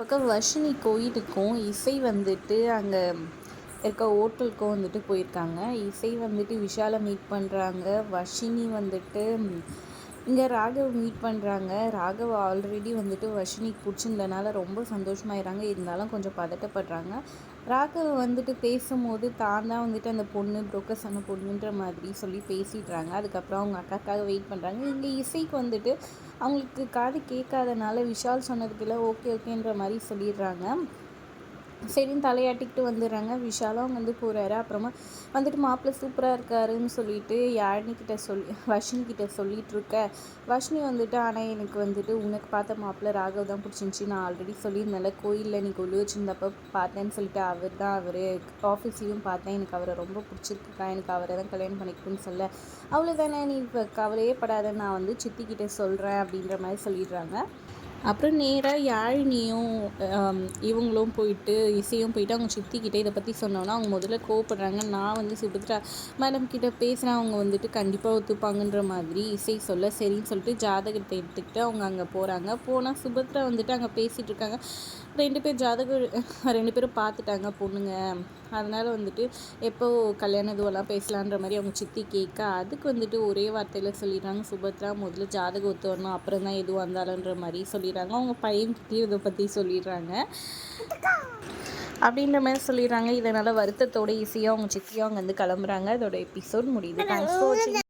பக்கம் வர்ஷினி கோயிலுக்கும் இசை வந்துட்டு அங்கே இருக்க ஹோட்டலுக்கும் வந்துட்டு போயிருக்காங்க. இசை வந்துட்டு விஷாலை மீட் பண்ணுறாங்க. வர்ஷினி வந்துட்டு இங்கே ராகவ் மீட் பண்ணுறாங்க. ராகவ் ஆல்ரெடி வந்துட்டு வர்ஷினிக்கு பிடிச்சிருந்தனால ரொம்ப சந்தோஷமாயிடுறாங்க. இருந்தாலும் கொஞ்சம் பதட்டப்படுறாங்க. ராகவ் வந்துட்டு பேசும்போது தான் வந்துட்டு அந்த பொண்ணு புரோக்கர்ஸ் ஆன பொண்ணுன்ற மாதிரி சொல்லி பேசிடுறாங்க. அதுக்கப்புறம் அவங்க அக்காக்காக வெயிட் பண்ணுறாங்க. இங்கே இசைக்கு வந்துட்டு அவங்களுக்கு காது கேட்காதனால விஷால் சொன்னதுக்கெல்லாம் ஓகே ஓகேன்ற மாதிரி சொல்லிடுறாங்க. சரின்னு தலையாட்டிக்கிட்டு வந்துடுறாங்க. விஷாலும் வந்து போகிறாரு. அப்புறமா வந்துட்டு மாப்பிள்ளை சூப்பராக இருக்காருன்னு சொல்லிட்டு யாழினிக்கிட்ட வர்ஷினிக்கிட்ட சொல்லிகிட்ருக்க வர்ஷினி வந்துட்டு ஆனால் எனக்கு வந்துட்டு உனக்கு பார்த்த மாப்பிள்ளை ராகவ் தான் பிடிச்சிருந்துச்சி. நான் ஆல்ரெடி சொல்லியிருந்தேன்ல கோயிலில் நீ கொள்ளு வச்சுருந்தப்போ பார்த்தேன்னு சொல்லிட்டு அவர் ஆஃபீஸ்லேயும் பார்த்தேன். எனக்கு அவரை ரொம்ப பிடிச்சிருக்குக்கா. எனக்கு அவரை தான் கல்யாணம் பண்ணிக்கணும்னு சொல்ல அவ்வளோதானே நீ இப்போ கவலையே படாத, நான் வந்து சித்திக்கிட்ட சொல்கிறேன் அப்படின்ற மாதிரி சொல்லிடுறாங்க. அப்புறம் நேராக யாழினியும் இவங்களும் போயிட்டு இசையும் போயிட்டு அவங்க சித்திக்கிட்டே இதை பற்றி சொன்னோன்னா அவங்க முதல்ல கோவப்படுறாங்க. நான் வந்து சுபத்ரா மேடம் கிட்ட பேசுகிறேன், அவங்க வந்துட்டு கண்டிப்பாக ஒத்துப்பாங்கன்ற மாதிரி இசை சொல்ல சரின்னு சொல்லிட்டு ஜாதகத்தை எடுத்துக்கிட்டு அவங்க அங்கே போகிறாங்க. போனால் சுபத்ரா வந்துட்டு அங்கே பேசிகிட்டு இருக்காங்க. ரெண்டு பேரும் பார்த்துட்டாங்க பொண்ணுங்க. அதனால் வந்துட்டு எப்போ கல்யாணம் இதுவெல்லாம் பேசலான்ற மாதிரி அவங்க சித்தி கேட்க அதுக்கு வந்துட்டு ஒரே வார்த்தையில் சொல்லிடுறாங்க. சுபத்ரா முதல்ல ஜாதகம் ஒத்து வரணும், அப்புறம் தான் எதுவும் வந்தாலுன்ற மாதிரி சொல்லிடுறாங்க. அவங்க பையன்கிட்டையும் இதை பற்றி சொல்லிடுறாங்க. அப்படின்ற மாதிரி சொல்லிடுறாங்க. இதனால் வருத்தத்தோட ஈஸியாக அவங்க சித்தியும் அவங்க வந்து கிளம்புறாங்க. அதோட எபிசோட் முடியுது. தேங்க்ஸ் ஃபார் வாட்சிங்.